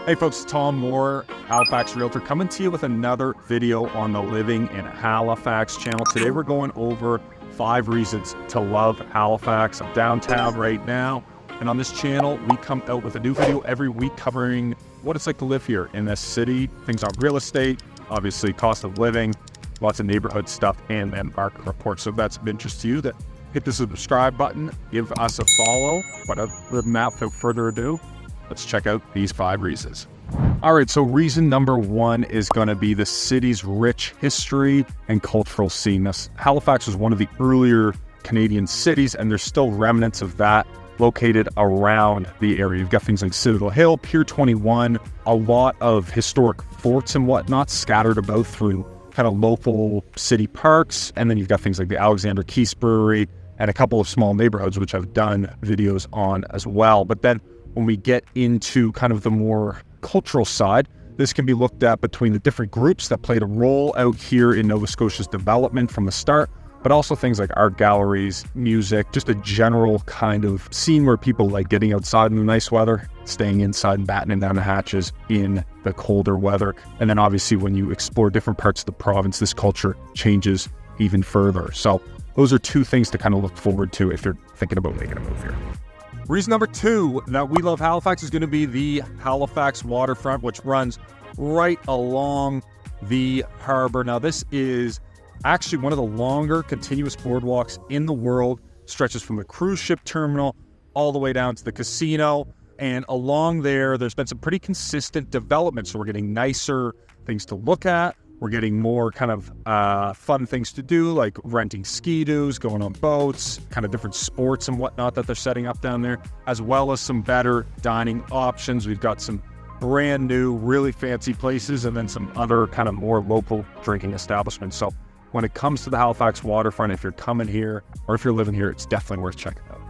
Hey folks, it's Tom Moore, Halifax Realtor, coming to you with another video on the Living in Halifax channel. Today we're going over 5 reasons to love Halifax. I'm downtown right now, and on this channel we come out with a new video every week covering what it's like to live here in this city, things on real estate, obviously cost of living, lots of neighborhood stuff, and then market reports. So if that's of interest to you, that hit the subscribe button, give us a follow. But other than that, without further ado, let's check out these 5 reasons. All right, so reason number 1 is going to be the city's rich history and cultural scene. Halifax was one of the earlier Canadian cities, and there's still remnants of that located around the area. You've got things like Citadel Hill, Pier 21, a lot of historic forts and whatnot scattered about through kind of local city parks. And then you've got things like the Alexander Keith's Brewery and a couple of small neighborhoods, which I've done videos on as well. But then when we get into kind of the more cultural side, this can be looked at between the different groups that played a role out here in Nova Scotia's development from the start, but also things like art galleries, music, just a general kind of scene where people like getting outside in the nice weather, staying inside and battening down the hatches in the colder weather. And then obviously when you explore different parts of the province, this culture changes even further. So those are 2 things to kind of look forward to if you're thinking about making a move here. Reason number 2 that we love Halifax is going to be the Halifax Waterfront, which runs right along the harbor. Now, this is actually one of the longer continuous boardwalks in the world, stretches from the cruise ship terminal all the way down to the casino. And along there's been some pretty consistent development. So we're getting nicer things to look at. We're getting more kind of fun things to do, like renting ski-doos, going on boats, kind of different sports and whatnot that they're setting up down there, as well as some better dining options. We've got some brand new, really fancy places, and then some other kind of more local drinking establishments. So when it comes to the Halifax Waterfront, if you're coming here or if you're living here, it's definitely worth checking out.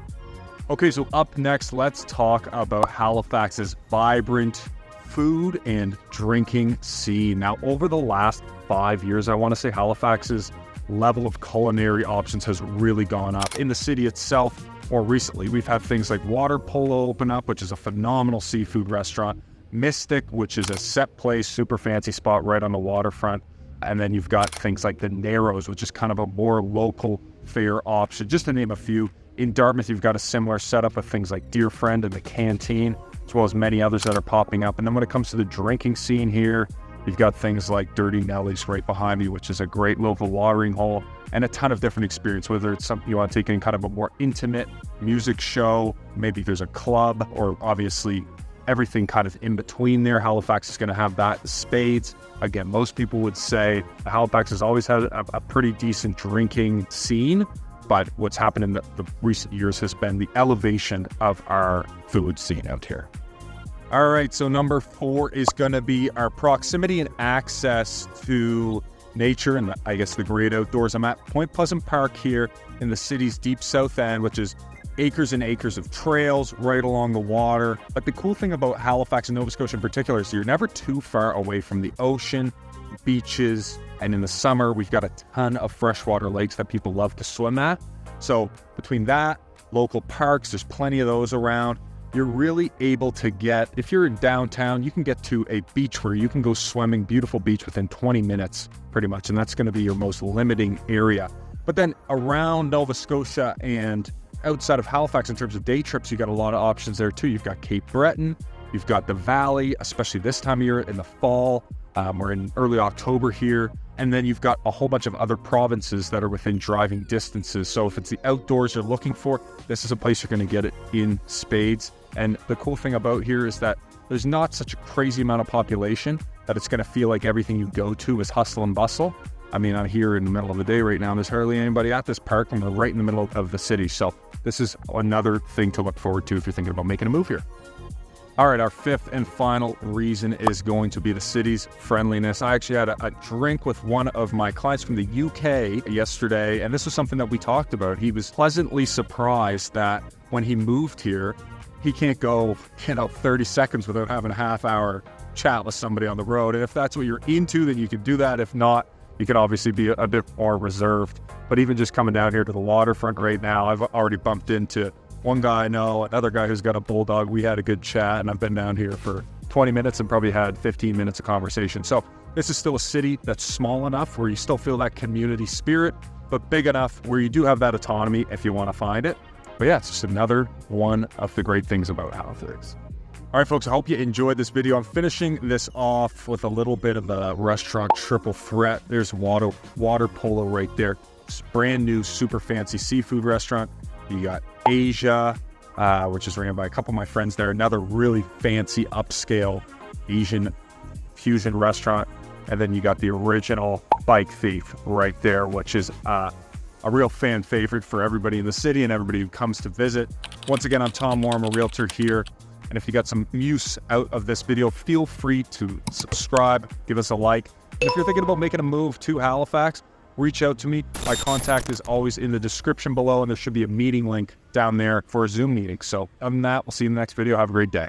Okay, so up next, let's talk about Halifax's vibrant food and drinking scene. Now, over the last 5 years, I want to say Halifax's level of culinary options has really gone up. In the city itself, more recently, we've had things like Water Polo open up, which is a phenomenal seafood restaurant, Mystic, which is a set place, super fancy spot right on the waterfront, and then you've got things like the Narrows, which is kind of a more local fare option, just to name a few. In Dartmouth, you've got a similar setup with things like Dear Friend and the Canteen, as well as many others that are popping up. And then when it comes to the drinking scene here, you've got things like Dirty Nelly's right behind me, which is a great local watering hole, and a ton of different experience, whether it's something you want to take in kind of a more intimate music show, maybe there's a club, or obviously everything kind of in between there. Halifax is going to have that. Spades, again, most people would say Halifax has always had a pretty decent drinking scene, but what's happened in the recent years has been the elevation of our food scene out here. All right, so number 4 is going to be our proximity and access to nature and I guess the great outdoors. I'm at Point Pleasant Park here in the city's deep south end, which is acres and acres of trails right along the water. But the cool thing about Halifax and Nova Scotia in particular is you're never too far away from the ocean, beaches, and in the summer, we've got a ton of freshwater lakes that people love to swim at. So between that, local parks, there's plenty of those around. You're really able to get, if you're in downtown, you can get to a beach where you can go swimming, beautiful beach within 20 minutes, pretty much. And that's going to be your most limiting area. But then around Nova Scotia and outside of Halifax in terms of day trips, you got a lot of options there too. You've got Cape Breton, you've got the Valley, especially this time of year in the fall. We're in early October here. And then you've got a whole bunch of other provinces that are within driving distances. So if it's the outdoors you're looking for, this is a place you're going to get it in spades. And the cool thing about here is that there's not such a crazy amount of population that it's going to feel like everything you go to is hustle and bustle. I mean, I'm here in the middle of the day right now, and there's hardly anybody at this park, and we're right in the middle of the city. So this is another thing to look forward to if you're thinking about making a move here. All right, our 5th and final reason is going to be the city's friendliness. I actually had a drink with one of my clients from the UK yesterday, and this was something that we talked about. He was pleasantly surprised that when he moved here, he can't go, 30 seconds without having a half-hour chat with somebody on the road. And if that's what you're into, then you can do that. If not, you can obviously be a bit more reserved. But even just coming down here to the waterfront right now, I've already bumped into one guy I know, another guy who's got a bulldog. We had a good chat, and I've been down here for 20 minutes and probably had 15 minutes of conversation. So this is still a city that's small enough where you still feel that community spirit, but big enough where you do have that autonomy if you want to find it. But yeah, it's just another one of the great things about Halifax. All right, folks, I hope you enjoyed this video. I'm finishing this off with a little bit of a restaurant triple threat. There's water polo right there. It's brand new, super fancy seafood restaurant. You got Asia, which is ran by a couple of my friends there. Another really fancy upscale Asian fusion restaurant. And then you got the original Bike Thief right there, which is a real fan favorite for everybody in the city and everybody who comes to visit. Once again, I'm Tom Moore. I'm a realtor here. And if you got some use out of this video, feel free to subscribe, give us a like. And if you're thinking about making a move to Halifax, reach out to me. My contact is always in the description below, and there should be a meeting link down there for a Zoom meeting. So other than that, we'll see you in the next video. Have a great day.